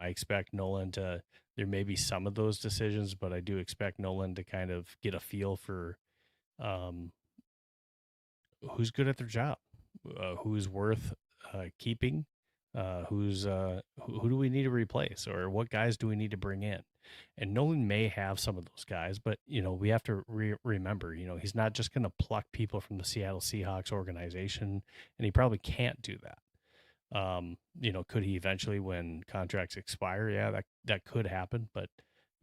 I expect Nolan to, there may be some of those decisions, but I do expect Nolan to kind of get a feel for um, who's good at their job, who's worth keeping, who do we need to replace, or what guys do we need to bring in? And Nolan may have some of those guys, but we have to remember, he's not just going to pluck people from the Seattle Seahawks organization, and he probably can't do that. Could he eventually when contracts expire? Yeah, that could happen, but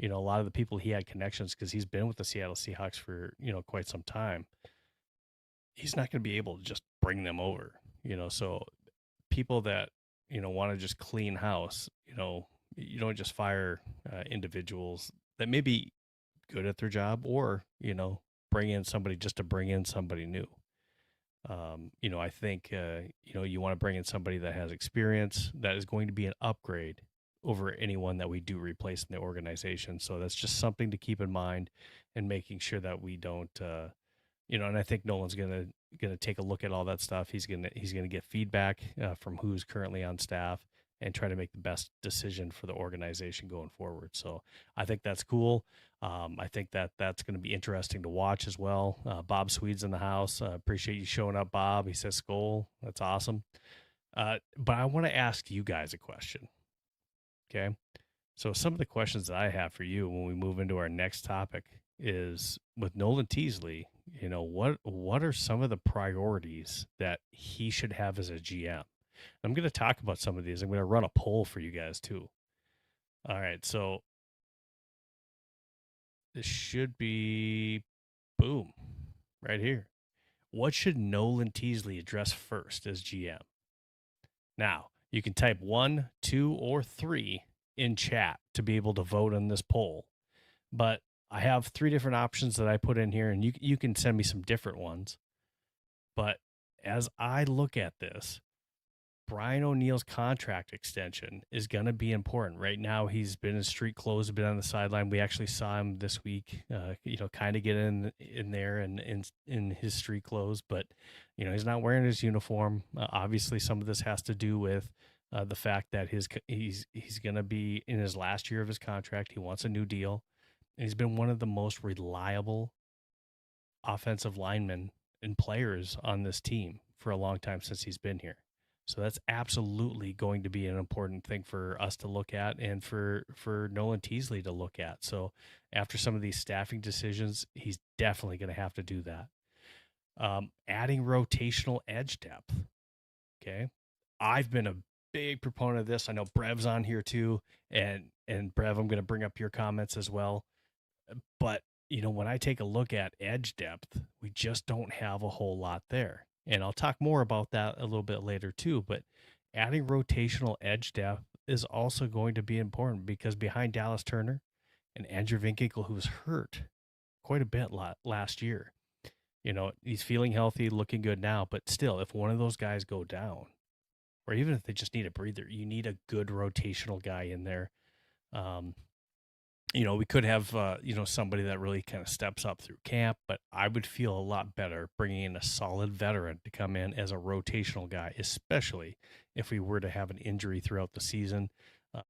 a lot of the people he had connections because he's been with the Seattle Seahawks for quite some time. He's not going to be able to just bring them over, so people that want to just clean house, you don't just fire individuals that may be good at their job, or bring in somebody just to bring in somebody new. I think you want to bring in somebody that has experience, that is going to be an upgrade over anyone that we do replace in the organization. So that's just something to keep in mind, and making sure that we don't and I think Nolan's gonna take a look at all that stuff. He's gonna get feedback from who's currently on staff, and try to make the best decision for the organization going forward. So I think that's cool. I think that's going to be interesting to watch as well. Bob Swede's in the house. Appreciate you showing up, Bob. He says Skull. That's awesome. But I want to ask you guys a question. Okay. So some of the questions that I have for you when we move into our next topic is, with Nolan Teasley, what are some of the priorities that he should have as a GM? I'm going to talk about some of these. I'm going to run a poll for you guys too. All right. So this should be, boom, right here. What should Nolan Teasley address first as GM? Now, you can type 1, 2, or 3 in chat to be able to vote on this poll. But I have 3 different options that I put in here, and you can send me some different ones. But as I look at this, Brian O'Neill's contract extension is going to be important. Right now, he's been in street clothes, been on the sideline. We actually saw him this week, kind of get in there and in his street clothes, but he's not wearing his uniform. Obviously, some of this has to do with the fact that he's going to be in his last year of his contract. He wants a new deal, and he's been one of the most reliable offensive linemen and players on this team for a long time since he's been here. So that's absolutely going to be an important thing for us to look at, and for Nolan Teasley to look at. So after some of these staffing decisions, he's definitely going to have to do that. Adding rotational edge depth. Okay. I've been a big proponent of this. I know Brev's on here too. And Brev, I'm going to bring up your comments as well. But, when I take a look at edge depth, we just don't have a whole lot there. And I'll talk more about that a little bit later too. But adding rotational edge depth is also going to be important, because behind Dallas Turner and Andrew Vinkinkle, who was hurt quite a bit last year, he's feeling healthy, looking good now. But still, if one of those guys go down, or even if they just need a breather, you need a good rotational guy in there. We could have, somebody that really kind of steps up through camp, but I would feel a lot better bringing in a solid veteran to come in as a rotational guy, especially if we were to have an injury throughout the season.